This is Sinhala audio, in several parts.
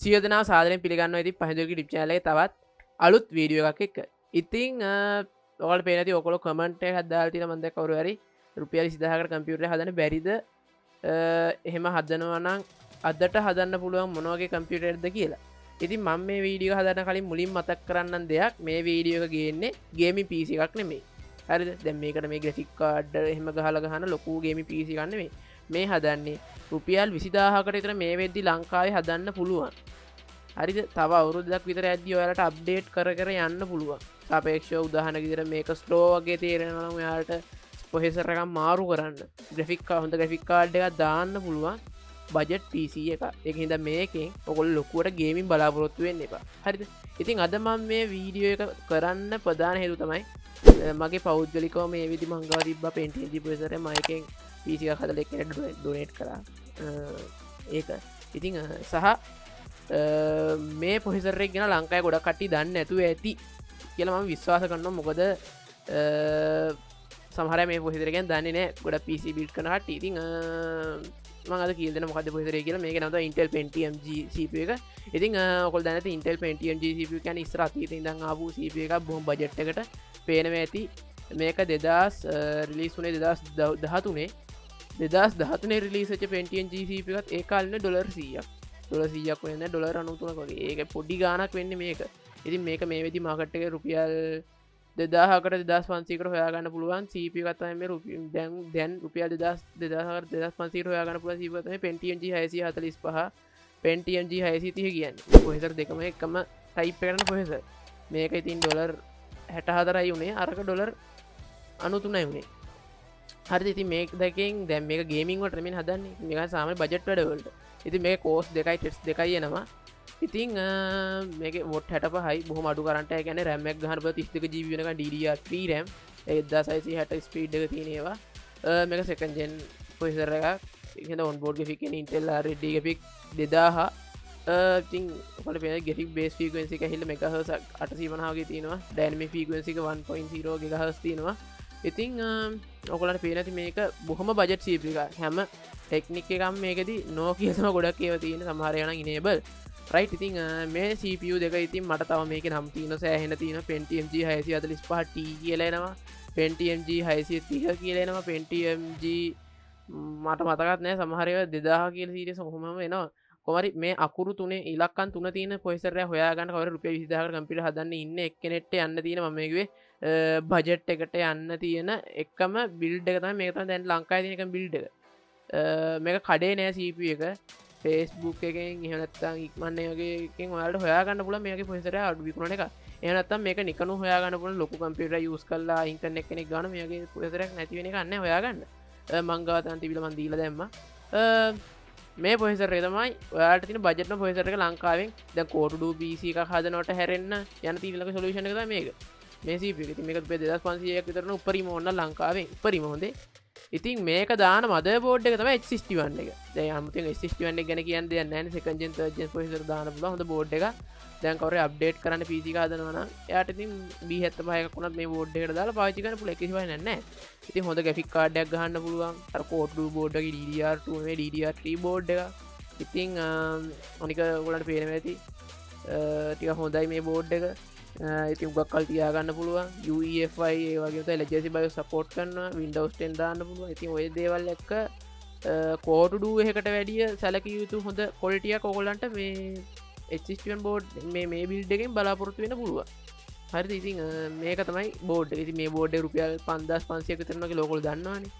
සියලු දෙනා සාදරයෙන් පිළිගන්නවා ඉතින් පහදෝගේ YouTube channel එකේ තවත් අලුත් වීඩියෝ එකක් එක්ක. ඉතින් ඔයාලට පේන ඇති ඔයගොල්ලෝ කමෙන්ට් එකක් දාලා තියෙනවා මම දැක්ක කවුරු හරි රුපියල් 20000කට කම්පියුටර් එක හදන්න බැරිද? එහෙම හදනවා නම් අදට හදන්න පුළුවන් මොන වගේ කම්පියුටර් එකද කියලා. ඉතින් මම මේ වීඩියෝ එක හදන්න කලින් මුලින් මතක් කරන්නම් දෙයක් මේ වීඩියෝ එක ගේන්නේ ගේමින් PC එකක් නෙමෙයි. හරිද? දැන් මේකට මේ ග්‍රැෆික් කාඩ් එහෙම ගහලා ගහන ලොකු ගේමින් PC එකක් නෙමෙයි. මේ හදන්නේ රුපියල් 20000කට විතර මේ වෙද්දි ලංකාවේ හදන්න පුළුවන්. හරිද? තව අවුරුද්දක් විතර යද්දී ඔයාලට අප්ඩේට් කර කර යන්න පුළුවන්. සාපේක්ෂව උදාහරණයක් විදිහට මේක ස්ලෝ වගේ තේරෙනවා නම් ඔයාලට ප්‍රොසෙසර් එකක් මාරු කරන්න හොඳ ග්‍රැෆික් කාඩ් එකක් දාන්න පුළුවන් බජට් PC එක. ඒක හින්දා මේකෙන් ඔයගොල්ලෝ ලොකුවට ගේමින් බලාපොරොත්තු වෙන්න එපා. හරිද? ඉතින් අද මම මේ වීඩියෝ එක කරන්න ප්‍රධාන හේතුව තමයි මගේ පෞද්ගලිකව මේ විදි මං ගාව තිබ්බා Pentium G processor එක මම එකෙන් PC එකක් හදලා එක්කෙනෙක්ට ඩොනේට් කරා. ඒක. ඉතින් සහ මේ පොහිසරෙක් ගෙන ලංකාය ගොඩක් කට්ටි දන්න ඇතුව ඇති කියලා ම විශ්වාස කරන්න මොකද සමහර මේ පොහිතරගෙන් දන්නේ නෑ ගොඩ පිසි බිට් කන හට ඉතිං මඟ කියදන මොකද පොහිතර කියලා මේක නත ඉන්ටල් පෙන්ටියම් ජීප එක ඉතින් ඔකොල් දැනත ඉන්ටල් පෙන්ටියම් ජීප කැන ස්රාතීත ඉදං ආපු සීප එක බොහම් බජට්කට පේනව ඇති මේක දෙදස් රිලිස් වනේ දහතුනේ දෙදස් දහතුනේ රිලිසච පෙන්ටියන් ජීපකත් ඒකාලන්න ඩොලර් සියක් $100ක් වෙන්න $93ක් වගේ ඒක පොඩි ගානක් වෙන්න මේක ඉතින් මේක මේ වෙදි මාකට් එකේ රුපියල් 2000කට 2500කට හොයාගන්න පුළුවන් CPU එකක් තමයි මේ දැන් රුපියල් 2500කට හොයාගන්න පුළුවන් CPU එක තමයි Pentium G645 Pentium G630 කියන්නේ ප්‍රොසෙසර් දෙකම එකම ටයිප් එකකට ප්‍රොසෙසර් මේක ඉතින් $64යි උනේ අරක $93යි උනේ හරි ඉතින් මේක දෙකෙන් දැන් මේක ගේමින් වලට මෙන්න හදන්නේ මේක සාමාන්‍ය බජට් වැඩ වලට ඉතින් මේ කෝස් දෙකයි ටෙස්ට් දෙකයි එනවා ඉතින් මේක වොට් 65යි බොහොම අඩු කරන්ට් එක කියන්නේ RAM එක ගහන බල 32 GB වෙනකන් DDR3 RAM 1660 ස්පීඩ් එක තියෙන ඒවා මේක සෙකන්ඩ් ජෙන් ප්‍රොසෙසර් එකක් ඒක හින්දා ඔන් බෝඩ් ග්‍රැෆික් කියන්නේ Intel RD graphic 2000 ඉතින් ඔයාලට පේන graphic base frequency එක ඇහිල්ල MHz 850 වගේ තියෙනවා dynamic frequency එක 1.0 GHz තියෙනවා ඉතින් ඔයගොල්ලන්ට පේන ඇති මේක බොහොම බජට් CPU එකක් හැම ටෙක්නික් එකක් මේකෙදි Nokia තම ගොඩක් ඒවා තියෙන සමහර ඒවා නම් enable right ඉතින් මේ CPU දෙක ඉතින් මට තව මේකේ නම් තියෙන සෑහෙන තියෙන Pentium G645T කියලා එනවා Pentium G630 කියලා එනවා Pentium G මට මතකත් නැහැ සමහර ඒවා 2000 කියලා සීරීස් කොහොමම එනවා කොහමරි මේ අකුරු තුනේ ඉලක්කම් තුන තියෙන ප්‍රොසෙසර් එක හොයාගන්න කවර රුපියල් 20000කට කම්පියුටර් හදන්න ඉන්නේ එක්කෙනෙක්ට යන්න තියෙන මම මේ කිව්වේ බජට් එකට යන්න තියෙන එකම බිල්ඩ් එක තමයි මේක තමයි දැන් ලංකාවේ තියෙන එකම බිල්ඩ් එක මේක කඩේ නෑ CPU එක Facebook එකෙන් එහෙම නැත්නම් ඉක්මන්නේ වගේ එකෙන් ඔයාලට හොයාගන්න පුළුවන් මේකේ ප්‍රොසෙසර් එක අඩු විකුණන එක. එහෙම නැත්නම් මේක නිකන් හොයාගන්න පුළුවන් ලොකු කම්පියුටර් යූස් කරලා ඉන්ටර්නෙට් කෙනෙක් ගන්න මේකේ ප්‍රොසෙසර් එකක් නැති වෙන එක නැහැ හොයාගන්න. මං ගාව තන් තිබිලා මං දීලා දැම්මා. මේ ප්‍රොසෙසර් එක තමයි ඔයාලට තියෙන බජට් එක ප්‍රොසෙසර් එක ලංකාවෙන් දැන් Core 2 PC එකක් හදනකොට හැරෙන්න යන තීලක සොලියුෂන් එක තමයි මේක. මේ CPU එක. ඉතින් මේක 2500ක් විතරන උපරිම ඕන ලංකාවෙන්. උපරිම හොඳේ. ඉතින් මේක දාන මදර්බෝඩ් එක තමයි H61 එක. දැන් අමුතුවෙන් H61 එක ගැන කියන්න දෙයක් නැහැ නේ. සෙකන්ඩ් ජෙන් තර්ඩ් ජෙන් ප්‍රොසෙසර් දාන්න පුළුවන් හොඳ බෝඩ් එකක්. දැන් කවුරු අප්ඩේට් කරන්න PC එක හදනවා නම් එයාට ඉතින් B75 එකක් වුණත් මේ බෝඩ් එකට දාලා පාවිච්චි කරන්න පුළුවන්. කිසි වයින් නැහැ. ඉතින් හොඳ ග්‍රැෆික් කාඩ් එකක් ගහන්න පුළුවන්. අර Core 2 බෝඩ් එකේ DDR2 මේ DDR3 බෝඩ් එක. ඉතින් අනික ඔයගොල්ලන්ට පේනවා ඇති. ටික හොඳයි මේ බෝඩ් එක. ඉතින් උගක් කල් තියාගන්න පුළුවන් UEFI ඒ වගේ තමයි legacy BIOS support කරනවා Windows 10 දාන්න පුළුවන් ඉතින් ඔය දේවල් එක්ක Core 2 එකකට වැඩිය සැලකිය යුතු හොඳ quality එකක් ඔයගොල්ලන්ට මේ H61 board මේ build එකෙන් බලාපොරොත්තු වෙන්න පුළුවන් හරිද ඉතින් මේක තමයි board එක ඉතින් මේ board එක රුපියල් 5500ක විතර වගේ ලෝකවල දන්නවනේ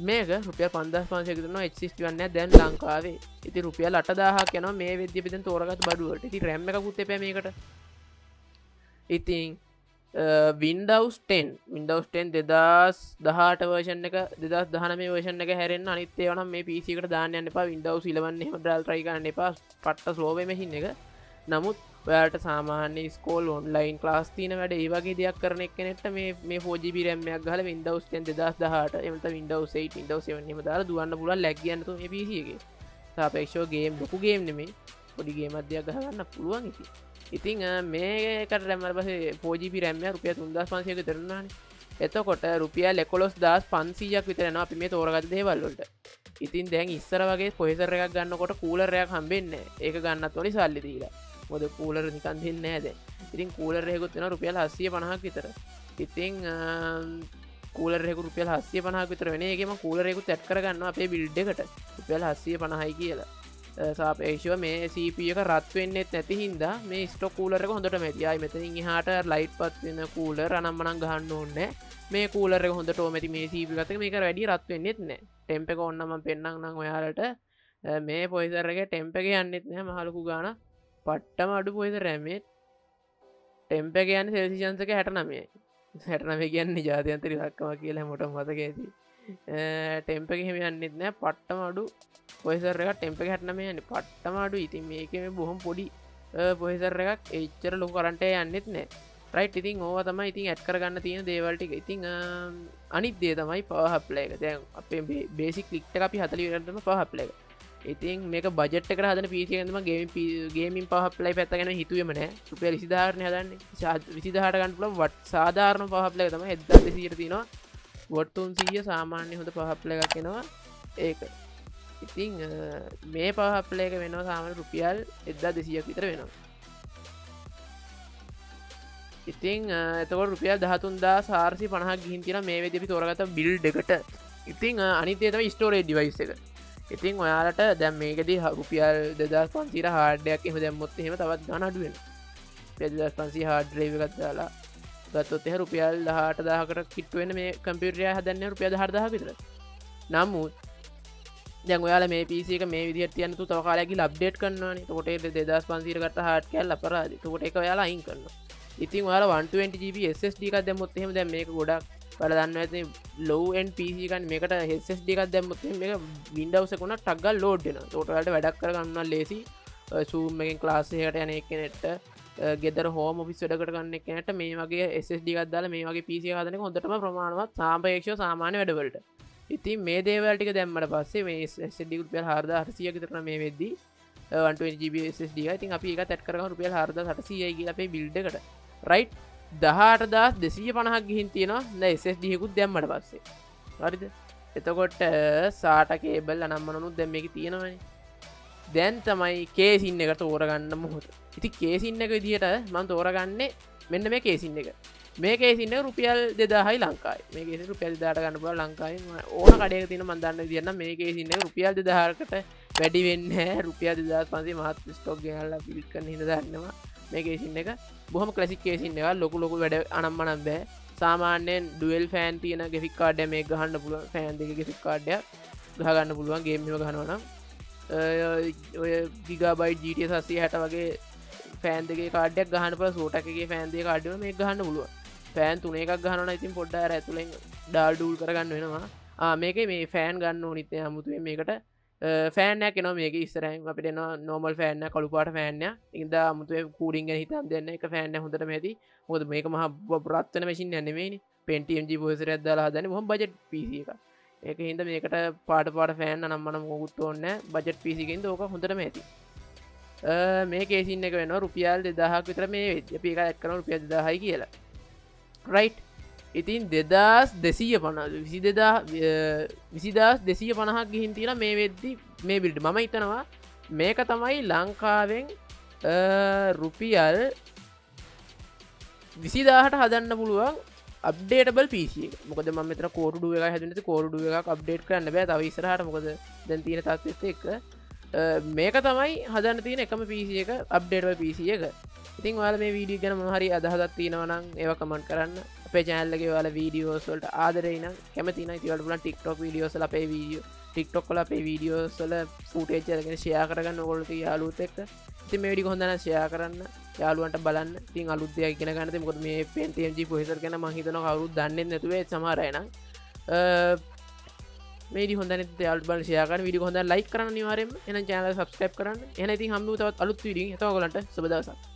මේක රුපියල් 5500ක විතර නෝ H61 නෑ දැන් ලංකාවේ ඉතින් රුපියල් 8000ක් යනවා මේ වෙද්දී අපි දැන් තෝරගත්ත බඩු වලට ඉතින් RAM එකකුත් එපා මේකට ඉතින් Windows 10 2018 version එක 2019 version එක හැරෙන්න අනිත් ඒවා නම් මේ PC එකට දාන්න යන්න එපා Windows 11 එහෙම දාලා try කරන්න එපා පට්ට slow වේ machine එක නමුත් ඔයාලට සාමාන්‍ය ස්කෝල් ඔන්ලයින් ක්ලාස් තියෙන වැඩ ඒ වගේ දෙයක් කරන එක්කෙනෙක්ට මේ 4GB RAM එකක් ගහලා Windows 10 2018 එහෙම නැත්නම් Windows 8 Windows 7 එහෙම දාලා දුවන්න පුළුවන් ලැග් ගන්න තු මේ PC එකේ සාපේක්ෂව ගේම් ලොකු ගේම් නෙමෙයි පොඩි ගේම් අධ්‍යයක් ගහගන්න පුළුවන් ඉතින් මේකට RAM වල පස්සේ 4GB RAM එක රුපියල් 3500ක විතර නෑනේ එතකොට රුපියල් 11500ක් විතර යනවා අපි මේ තෝරගත්ත දේවල් වලට ඉතින් දැන් ඉස්සර වගේ පොහෙසර එකක් ගන්නකොට කූලරයක් හම්බෙන්න ඒක ගන්නත් වනි සල්ලි දීලා මොද කූලර නිකන් දෙන්න ඇද ඉතින් කූලරයකුත් වෙන රුපියල් 750ක් විතර ඉතින් කූලරෙකු රුපියල් 750ක් විතර වෙන එකම කූලරෙකුත් ඇඩ් කරගන්න අපේ බිල්ඩ් එකට රුපියල් 750යි කියලා සාපේක්ෂව මේ CPU එක රත් වෙන්නෙත් නැති හින්දා මේ ස්ටොක් කූලර් එක හොඳට මැතියි මෙතනින් එහාට ලයිට් පත් වෙන කූලර් අනම්මනම් ගහන්න ඕනේ මේ කූලර් එක හොඳට ඕමැති මේ CPU එකත් මේක වැඩි රත් වෙන්නෙත් නැහැ ටෙම්ප් එක ඕන්න මම පෙන්නම් නම් ඔයාලට මේ පොයිසර් එකේ ටෙම්ප් එක යන්නෙත් නැහැ මහලුකු ගාන පට්ටම අඩු පොයිසර් මේ ටෙම්ප් එක යන්නේ සෙල්සියස් එක 69යි 69 කියන්නේ ජාත්‍යන්තර ඉලක්කම කියලා මොටම මතක ඇති ටෙම්ප් එක එහෙම යන්නෙත් නැහැ පට්ටම අඩු පොයිසර් එක ටෙම්ප් එක 69 යන්නේ පට්ටම අඩු ඉතින් මේකේ බොහොම පොඩි පොයිසර් එකක් එච්චර ලොකු කරන්ට් එක යන්නෙත් නැහැ රයිට් ඉතින් ඕවා තමයි ඉතින් ඇඩ් කරගන්න තියෙන දේවල් ටික ඉතින් අනිත් දේ තමයි පවර් සප්ලයි එක දැන් අපේ බේසික් ලිට් එක අපි 40 වෙනකම් පවර් සප්ලයි එක ඉතින් මේක බජට් එකට හදන PC එකෙන් තමයි ගේමින් පවර් සප්ලයි පැත්ත ගැන හිතුවේම නෑ රුපියල් 20000 නේ හදන්නේ 20000ට ගන්න පුළුවන් සාධාරණ පවර් සප්ලයි එක තමයි 1200ට තියෙනවා වොට් 300 සාමාන්‍ය හොඳ පවර් සප්ලයි එකක් එනවා ඒක ඉතින් මේ පවර් සප්ලයි එක වෙනවා සාමාන්‍ය රුපියල් 1200ක් විතර වෙනවා ඉතින් එතකොට රුපියල් 13450ක් ගිහින් තියෙනවා මේ වෙද්දී අපි තෝරගත්ත බිල්ඩ් එකට ඉතින් අනිත් දේ තමයි ස්ටෝරේජ් ඩිවයිස් එක ඉතින් ඔයාලට දැන් මේකෙදී රුපියල් 2500 හાર્ඩ් එකක් එහෙම දැම්මොත් එහෙම තවත් ගන්න අඩු වෙනවා රුපියල් 2500 හાર્ඩ් ඩ්‍රයිව් එකක් දාලා ගත්තොත් එහෙම රුපියල් 18000කට කිට්ටු වෙන මේ කම්පියුටර් එක හදන්නේ රුපියල් 14000 විතර නමුත් දැන් ඔයාලා මේ PC එක මේ විදිහට තියන්න තු තව කාලයක් ගිහලා අප්ඩේට් කරනවානේ එතකොට ඒ 2500 ගත්ත හાર્ඩ් කෑල්ල අපරාධයි එතකොට ඒක ඔයාලා අයින් කරනවා ඉතින් ඔයාලා 120GB SSD එකක් දැම්මොත් එහෙම දැන් මේක ගොඩක් ඔයාලා දන්නවා ඇති low end PC එකක් මේකට SSD එකක් දැම්මොත් එහෙම මේක Windows එක උනත් ටක් ගාලා load වෙනවා. ඒකට ඔයාලට වැඩක් කරගන්න නම් ලේසි Zoom එකෙන් class එකකට යන එක්කෙනෙක්ට ගෙදර home office වැඩකට ගන්න එක්කෙනෙක්ට මේ වගේ SSD එකක් දාලා මේ වගේ PC එකක් හදන එක හොඳටම ප්‍රමාණවත් සාපේක්ෂව සාමාන්‍ය වැඩවලට. ඉතින් මේ දේවල් ටික දැම්මට පස්සේ මේ SSD රුපියල් 4800ක විතර මේ වෙද්දී 120GB SSD එක. ඉතින් අපි ඒකත් ඇඩ් කරගමු රුපියල් 4800යි කියලා අපේ build එකට. right 18250ක් ගිහින් තියෙනවා දැන් SSD එකකුත් දැම්මට පස්සේ හරිද එතකොට SATA කේබල් අනම්මනනුත් දැන් මේකේ තියෙනවනේ දැන් තමයි කේසින් එක තෝරගන්න මොහොත ඉතින් කේසින් එක විදිහට මම තෝරගන්නේ මෙන්න මේ කේසින් එක මේ කේසින් එක රුපියල් 2000යි ලංකාවේ මේ කේසින් රුපියල් 2000ට ගන්න පුළුවන් ලංකාවේ ඕන කඩේක තියෙන මම දන්න විදිහට නම් මේ කේසින් එක රුපියල් 2000කට වැඩි වෙන්නේ නැහැ රුපියල් 2500 මහත් ස්ටොක් ගෙනල්ලා පිළිත් කරන හින්දා දන්නවා මේ කේසින් එක බොහොම ක්ලාසික් කේසින් එක ලොකු ලොකු වැඩ අනම්මනම් බෑ සාමාන්‍යයෙන් ඩුවල් ෆෑන් තියෙන ග්‍රැෆික් කාඩ් එක මේක ගහන්න පුළුවන් ෆෑන් දෙකේ ග්‍රැෆික් කාඩ් එකක් ගහ ගන්න පුළුවන් ගේම් එකම ගහනවා නම් ඔය ගිගාබයිට් GTA 760 වගේ ෆෑන් දෙකේ කාඩ් එකක් ගහන්න පුළුවන් සෝටක් එකේ ෆෑන් දෙකේ කාඩ් එක මේක ගහන්න පුළුවන් ෆෑන් තුන එකක් ගහනවා නම් ඉතින් පොඩ්ඩක් අර ඇතුලෙන් ඩාල් ඩූල් කරගන්න වෙනවා මේකේ මේ ෆෑන් ගන්න ඕනිත් නෑ 아무තුවෙන් මේකට ෆෑන් එකක් එනවා මේකේ ඉස්සරහින් අපිට එනවා නෝමල් ෆෑන් එක කළු පාට ෆෑන් එක. ඒකද 아무තුවෙන් කූලින් ගැන හිතන් දෙන්න එක ෆෑන් එක හොඳටම ඇති. මොකද මේක මහා රත් වෙන මැෂින් එකක් නෙමෙයිනේ. Pentium G processor එකක් දාලා හදන්නේ මොහොම බජට් PC එකක්. ඒකින්ද මේකට පාට පාට ෆෑන් නම් මම මොකුත් ඕනේ නැහැ. බජට් PC එකකින්ද ඕක හොඳටම ඇති. මේ කේසින් එක වෙනවා රුපියල් 2000ක් විතර මේ වෙද්දී. අපි ඒක ඇඩ් කරනවා රුපියල් 2000යි කියලා. right ඉතින් 20250ක් ගිහින් තියෙන මේ වෙද්දි මේ බිල්ඩ් මම හිතනවා මේක තමයි ලංකාවෙන් රුපියල් 20000ට හදන්න පුළුවන් අප්ඩේටබල් PC එක. මොකද මම මෙතන Core 2 එකයි හැදුනේ ඉතින් Core 2 එකක් අප්ඩේට් කරන්න බෑ තව ඉස්සරහට මොකද දැන් තියෙන තත්ත්වෙත් එක්ක මේක තමයි හදන්න තියෙන එකම PC එක අප්ඩේටබල් PC එක. ඉතින් ඔයාලා මේ වීඩියෝ ගැන මොනවා හරි අදහසක් තියෙනවා නම් ඒවා කමෙන්ට් කරන්න. අපේ channel එකේ ඔයාලා වීඩියෝස් වලට ආදරේ නම් කැමති නම් ඉතින් ඔයාලට පුළුවන් TikTok වීඩියෝස් වල අපේ වීඩියෝ TikTok වල අපේ වීඩියෝස් වල ෆුටේජ් අරගෙන ෂෙයා කරගන්න ඕගොල්ලෝ තියෙන යාළුවොත් එක්ක. ඉතින් මේ වීඩියෝ හොඳ නම් ෂෙයා කරන්න යාළුවන්ට බලන්න. ඉතින් අලුත් දෙයක් ඉගෙන ගන්න. ඉතින් මොකද මේ Pentium G processor ගැන මම හිතනවා කවුරුත් දන්නේ නැතුව සමහර අය නම් මේ වීඩියෝ හොඳ නැත්නම් යාළුවන්ට බලන්න ෂෙයා කරන්න. වීඩියෝ හොඳ නම් ලයික් කරන්න අනිවාර්යයෙන්ම. එහෙනම් channel එක subscribe කරන්න. එහෙනම් ඉතින් හම්බෙමු තවත් අලුත් වීඩියෝ එකකින්. එතකොට ඔයගොල්ලන්ට සුබ දවසක්.